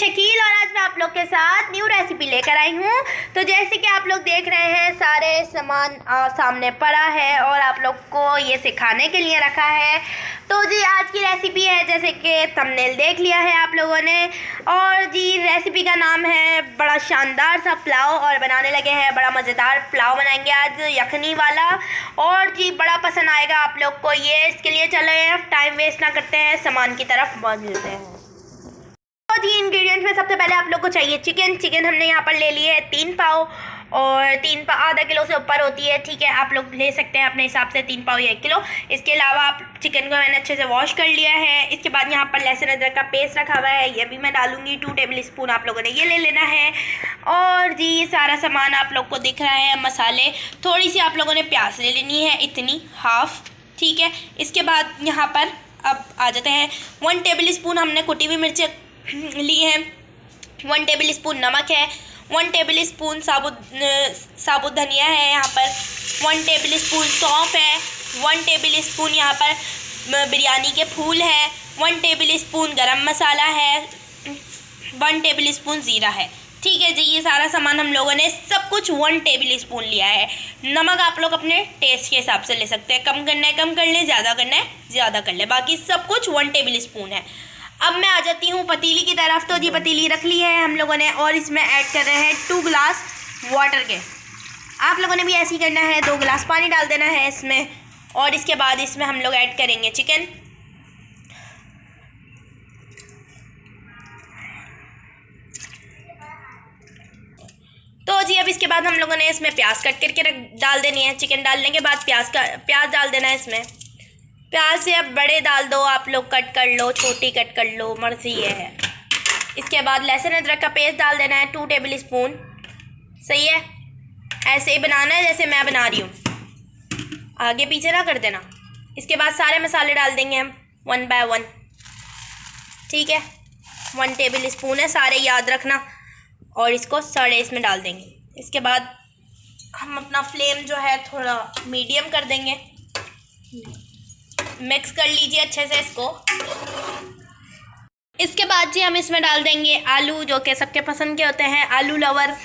शकील और आज मैं आप लोग के साथ न्यू रेसिपी लेकर आई हूँ। तो जैसे कि आप लोग देख रहे हैं सारे सामान सामने पड़ा है और आप लोग को ये सिखाने के लिए रखा है। तो जी आज की रेसिपी है, जैसे कि थंबनेल देख लिया है आप लोगों ने, और जी रेसिपी का नाम है बड़ा शानदार सा पुलाव। और बनाने लगे हैं बड़ा मज़ेदार पुलाव बनाएंगे आज, यखनी वाला, और जी बड़ा पसंद आएगा आप लोग को ये। इसके लिए चले टाइम वेस्ट ना करते हैं, सामान की तरफ बढ़ मिलते हैं। तो जी इंग्रेडिएंट्स में सबसे पहले आप लोग को चाहिए चिकन हमने यहाँ पर ले लिए है 3 पाव, और 3 पाव आधा किलो से ऊपर होती है, ठीक है। आप लोग ले सकते हैं अपने हिसाब से 3 पाव या 1 किलो। इसके अलावा आप चिकन को मैंने अच्छे से वॉश कर लिया है। इसके बाद यहाँ पर लहसुन अदरक का पेस्ट रखा हुआ है, ये भी मैं डालूंगी 2 टेबल स्पून। आप लोगों ने ये ले लेना है। और जी ये सारा सामान आप लोग को दिख रहा है, मसाले। थोड़ी सी आप लोगों ने प्याज ले लेनी है, इतनी हाफ, ठीक है। इसके बाद यहाँ पर अब आ जाते हैं 1 टेबल स्पून हमने कुटी हुई मिर्च ली है, 1 टेबल स्पून नमक है, 1 टेबल स्पून साबुत धनिया है, यहाँ पर 1 टेबल स्पून सौंफ है, 1 टेबल स्पून यहाँ पर बिरयानी के फूल है, 1 टेबल स्पून गरम मसाला है, 1 टेबल स्पून ज़ीरा है, ठीक है जी। ये सारा सामान हम लोगों ने सब कुछ 1 टेबल स्पून लिया है। नमक आप लोग अपने टेस्ट के हिसाब से ले सकते हैं, कम करना है कम कर लें, ज़्यादा करना है ज़्यादा कर लें, बाकी सब कुछ 1 टेबल स्पून है। अब मैं आ जाती हूँ पतीली की तरफ। तो जी पतीली रख ली है हम लोगों ने, और इसमें ऐड कर रहे हैं 2 गिलास वाटर के। आप लोगों ने भी ऐसे ही करना है, 2 गिलास पानी डाल देना है इसमें। और इसके बाद इसमें हम लोग ऐड करेंगे चिकन। तो जी अब इसके बाद हम लोगों ने इसमें प्याज कट करके डाल देनी है। चिकन डालने के बाद प्याज डाल देना है इसमें। प्याज से अब बड़े डाल दो, आप लोग कट कर लो, छोटी कट कर लो, मर्जी है। इसके बाद लहसुन अदरक का पेस्ट डाल देना है 2 टेबल स्पून, सही है। ऐसे ही बनाना है जैसे मैं बना रही हूँ, आगे पीछे ना कर देना। इसके बाद सारे मसाले डाल देंगे हम 1 बाय 1, ठीक है। 1 टेबल स्पून है, सारे याद रखना। और इसको सारे इसमें डाल देंगे। इसके बाद हम अपना फ्लेम जो है थोड़ा मीडियम कर देंगे। मिक्स कर लीजिए अच्छे से इसको। इसके बाद जी हम इसमें डाल देंगे आलू, जो कि सबके पसंद के होते हैं। आलू लवर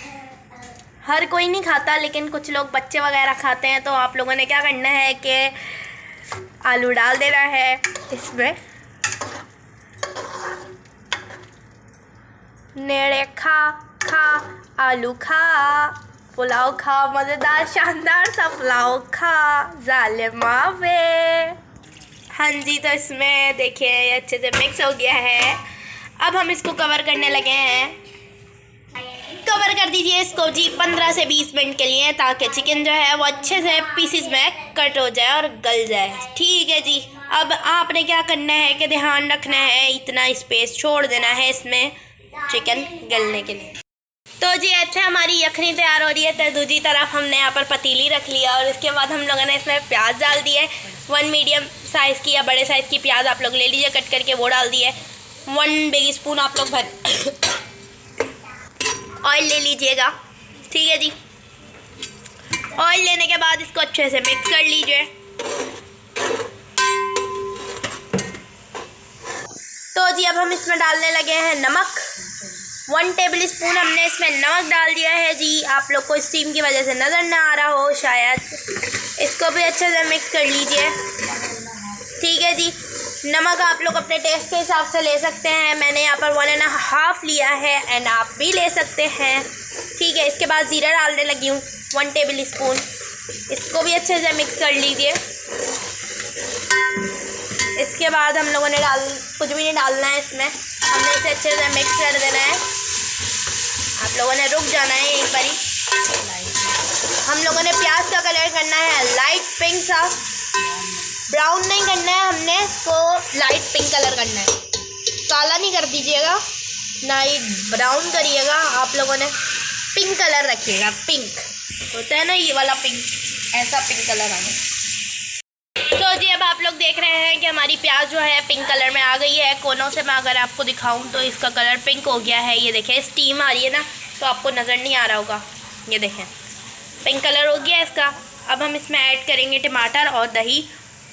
हर कोई नहीं खाता, लेकिन कुछ लोग बच्चे वगैरह खाते हैं। तो आप लोगों ने क्या करना है कि आलू डाल देना है इसमें। नेड़े खा खा आलू खा, पुलाव खा, मज़ेदार शानदार सा पुलाव खा ज़ालिमा वे। हाँ जी, तो इसमें देखिए ये अच्छे से मिक्स हो गया है। अब हम इसको कवर करने लगे हैं। कवर कर दीजिए इसको जी 15 से 20 मिनट के लिए, ताकि चिकन जो है वो अच्छे से पीसेस में कट हो जाए और गल जाए, ठीक है जी। अब आपने क्या करना है कि ध्यान रखना है, इतना स्पेस छोड़ देना है इसमें चिकन गलने के लिए। तो जी अच्छा हमारी यखनी तैयार हो रही है। तो दूसरी तरफ हमने यहाँ पर पतीली रख लिया, और इसके बाद हम लोगों ने इसमें प्याज डाल दिए। 1 मीडियम साइज़ की या बड़े साइज़ की प्याज आप लोग ले लीजिए कट करके, वो डाल दिए। 1 बिग स्पून आप लोग ऑयल ले लीजिएगा, ठीक है जी। ऑयल लेने के बाद इसको अच्छे से मिक्स कर लीजिए। तो जी अब हम इसमें डालने लगे हैं नमक। 1 टेबल स्पून हमने इसमें नमक डाल दिया है जी। आप लोग को स्टीम की वजह से नज़र ना आ रहा हो शायद। इसको भी अच्छे से मिक्स कर लीजिए, ठीक है जी। नमक आप लोग अपने टेस्ट के हिसाब से ले सकते हैं। मैंने यहाँ पर 1 1/2 लिया है, एंड आप भी ले सकते हैं, ठीक है। इसके बाद ज़ीरा डालने लगी हूँ 1 टेबल स्पून। इसको भी अच्छे से मिक्स कर लीजिए। इसके बाद हम लोगों ने कुछ भी नहीं डालना है इसमें, हमने इसे अच्छे से मिक्स कर देना है। आप लोगों ने रुक जाना है एक बारी। हम लोगों ने प्याज का कलर करना है लाइट पिंक सा, ब्राउन नहीं करना है, हमने इसको लाइट पिंक कलर करना है। काला नहीं कर दीजिएगा, ना ही ब्राउन करिएगा। आप लोगों ने पिंक कलर रखिएगा, पिंक होता है ना ये वाला पिंक, ऐसा पिंक कलर आना। तो जी अब आप लोग देख रहे हैं कि हमारी प्याज जो है पिंक कलर में आ गई है। कोनों से मैं अगर आपको दिखाऊं तो इसका कलर पिंक हो गया है। ये देखें स्टीम आ रही है ना, तो आपको नज़र नहीं आ रहा होगा। ये देखें पिंक कलर हो गया इसका। अब हम इसमें ऐड करेंगे टमाटर और दही।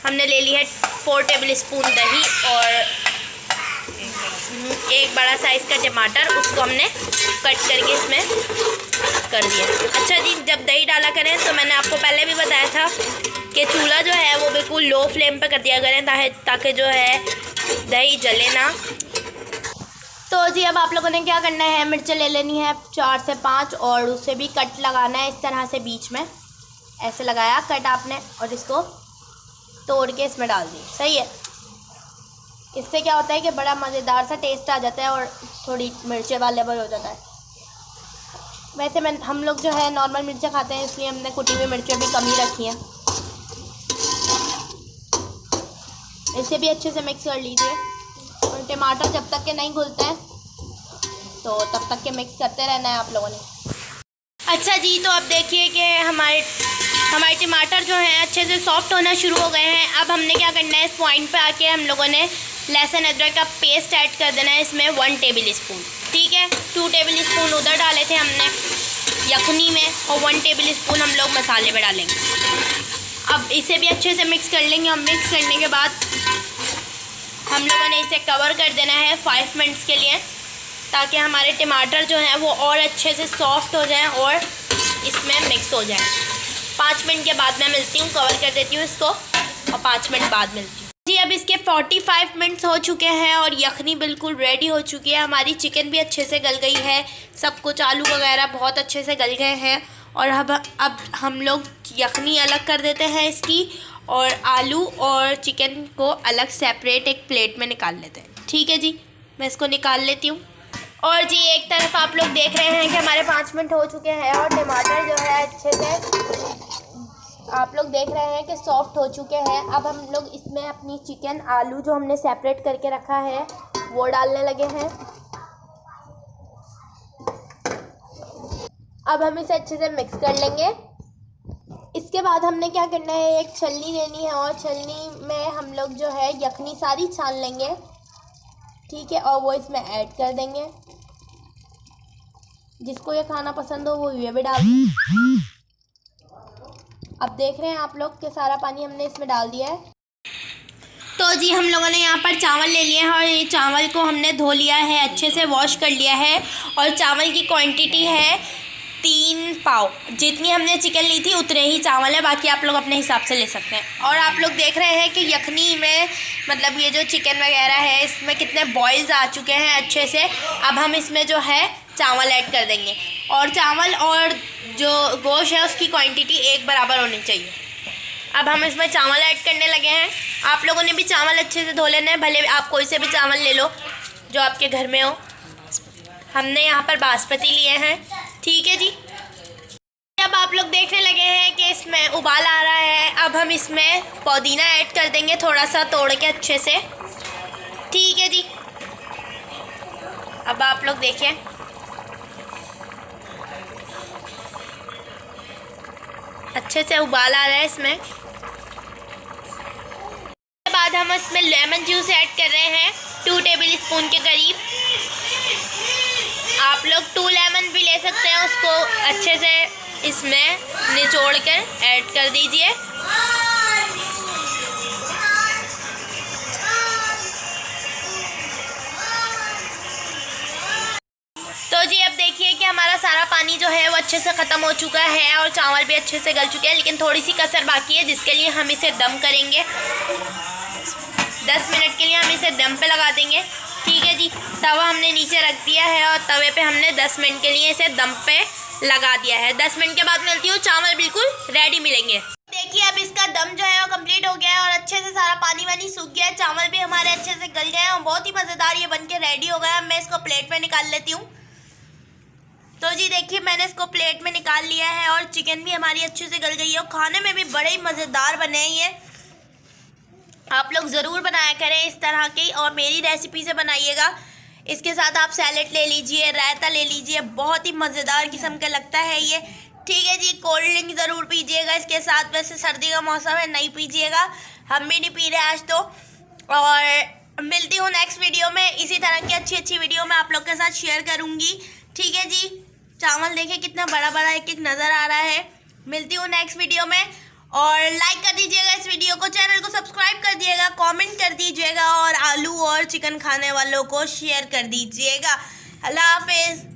हमने ले ली है 4 टेबल स्पून दही, और एक बड़ा साइज़ का टमाटर, उसको हमने कट करके इसमें कर दिया। अच्छा जी, जब दही डाला करें तो मैंने आपको पहले भी बताया था कि चूल्हा जो है वो बिल्कुल लो फ्लेम पे कर दिया करें ताकि जो है दही जले ना। तो जी अब आप लोगों ने क्या करना है, मिर्चें ले लेनी है 4 से 5 और उसे भी कट लगाना है इस तरह से, बीच में ऐसे लगाया कट आपने और इसको तोड़ के इसमें डाल दी। सही है, इससे क्या होता है कि बड़ा मज़ेदार सा टेस्ट आ जाता है और थोड़ी मिर्चें अवेलेबल हो जाता है। वैसे हम लोग जो है नॉर्मल मिर्चें खाते हैं, इसलिए हमने कुटी हुई मिर्चें भी कम ही रखी हैं। इसे भी अच्छे से मिक्स कर लीजिए और टमाटर जब तक के नहीं घुलते हैं तो तब तक के मिक्स करते रहना है आप लोगों ने। अच्छा जी, तो अब देखिए कि हमारे टमाटर जो हैं अच्छे से सॉफ्ट होना शुरू हो गए हैं। अब हमने क्या करना है, इस पॉइंट पे आके हम लोगों ने लहसुन अदरक का पेस्ट ऐड कर देना है इसमें 1 टेबल स्पून। ठीक है, 2 टेबल स्पून उधर डाले थे हमने यखनी में और 1 टेबल स्पून हम लोग मसाले में डालेंगे। अब इसे भी अच्छे से मिक्स कर लेंगे और मिक्स करने के बाद हम लोगों ने इसे कवर कर देना है 5 मिनट्स के लिए, ताकि हमारे टमाटर जो हैं वो और अच्छे से सॉफ्ट हो जाएं और इसमें मिक्स हो जाएं। 5 मिनट के बाद मैं मिलती हूँ, कवर कर देती हूँ इसको और 5 मिनट बाद मिलती हूँ। जी अब इसके 45 मिनट्स हो चुके हैं और यखनी बिल्कुल रेडी हो चुकी है। हमारी चिकन भी अच्छे से गल गई है, सब कुछ आलू वगैरह बहुत अच्छे से गल गए हैं। और अब हम लोग यखनी अलग कर देते हैं इसकी, और आलू और चिकन को अलग सेपरेट एक प्लेट में निकाल लेते हैं। ठीक है जी, मैं इसको निकाल लेती हूँ। और जी एक तरफ आप लोग देख रहे हैं कि हमारे 5 मिनट हो चुके हैं और टमाटर जो है अच्छे से आप लोग देख रहे हैं कि सॉफ्ट हो चुके हैं। अब हम लोग इसमें अपनी चिकन आलू जो हमने सेपरेट करके रखा है वो डालने लगे हैं। अब हम इसे अच्छे से मिक्स कर लेंगे। इसके बाद हमने क्या करना है, एक छलनी लेनी है और छलनी में हम लोग जो है यखनी सारी छान लेंगे। ठीक है, और वो इसमें ऐड कर देंगे। जिसको ये खाना पसंद हो वो ये भी डाल दें। अब देख रहे हैं आप लोग कि सारा पानी हमने इसमें डाल दिया है। तो जी हम लोगों ने यहाँ पर चावल ले लिए हैं और ये चावल को हमने धो लिया है, अच्छे से वॉश कर लिया है। और चावल की क्वांटिटी है 3 पाव। जितनी हमने चिकन ली थी उतने ही चावल है, बाकी आप लोग अपने हिसाब से ले सकते हैं। और आप लोग देख रहे हैं कि यखनी में मतलब ये जो चिकन वगैरह है इसमें कितने बॉयल्स आ चुके हैं अच्छे से। अब हम इसमें जो है चावल ऐड कर देंगे और चावल और जो गोश्त है उसकी क्वांटिटी एक बराबर होनी चाहिए। अब हम इसमें चावल ऐड करने लगे हैं। आप लोगों ने भी चावल अच्छे से धो लेना है, भले आप कोई से भी चावल ले लो जो आपके घर में हो। हमने यहाँ पर बासमती लिए हैं। ठीक है जी, अब आप लोग देखने लगे हैं कि इसमें उबाल आ रहा है। अब हम इसमें पुदीना ऐड कर देंगे थोड़ा सा तोड़ के अच्छे से। ठीक है जी, अब आप लोग देखें अच्छे से उबाल आ रहा है इसमें। उसके बाद हम इसमें लेमन जूस ऐड कर रहे हैं 2 टेबल स्पून के करीब। आप लोग 2 लेमन भी ले सकते हैं, उसको अच्छे से इसमें निचोड़ कर ऐड कर दीजिए। तो जी अब देखिए कि हमारा सारा पानी जो है वो अच्छे से ख़त्म हो चुका है और चावल भी अच्छे से गल चुके हैं, लेकिन थोड़ी सी कसर बाकी है, जिसके लिए हम इसे दम करेंगे। 10 मिनट के लिए हम इसे दम पे लगा देंगे। ठीक है जी, तवा हमने नीचे रख दिया है और तवे पे हमने 10 मिनट के लिए इसे दम पे लगा दिया है। 10 मिनट के बाद मिलती हूँ, चावल बिल्कुल रेडी मिलेंगे। देखिए अब इसका दम जो है वो कंप्लीट हो गया है और अच्छे से सारा पानी वानी सूख गया है, चावल भी हमारे अच्छे से गल गए हैं और बहुत ही मज़ेदार ये बन के रेडी हो गया। मैं इसको प्लेट में निकाल लेती हूँ। तो जी देखिए मैंने इसको प्लेट में निकाल लिया है और चिकन भी हमारी अच्छे से गल गई है और खाने में भी बड़े ही मज़ेदार बने हैं ये। आप लोग ज़रूर बनाया करें इस तरह की और मेरी रेसिपी से बनाइएगा। इसके साथ आप सैलेड ले लीजिए, रायता ले लीजिए, बहुत ही मज़ेदार किस्म का लगता है ये। ठीक है जी, कोल्ड ड्रिंक ज़रूर पीजिएगा इसके साथ। वैसे सर्दी का मौसम है, नहीं पीजिएगा, हम भी नहीं पी रहे आज तो। और मिलती हूँ नेक्स्ट वीडियो में, इसी तरह की अच्छी अच्छी वीडियो मैं आप लोग के साथ शेयर करूँगी। ठीक है जी, चावल देखिए कितना बड़ा बड़ा एक एक नज़र आ रहा है। मिलती हूँ नेक्स्ट वीडियो में और लाइक कर दीजिएगा इस वीडियो को, चैनल को सब्सक्राइब कर दिएगा, कमेंट कर दीजिएगा और आलू और चिकन खाने वालों को शेयर कर दीजिएगा। अल्लाह हाफिज़।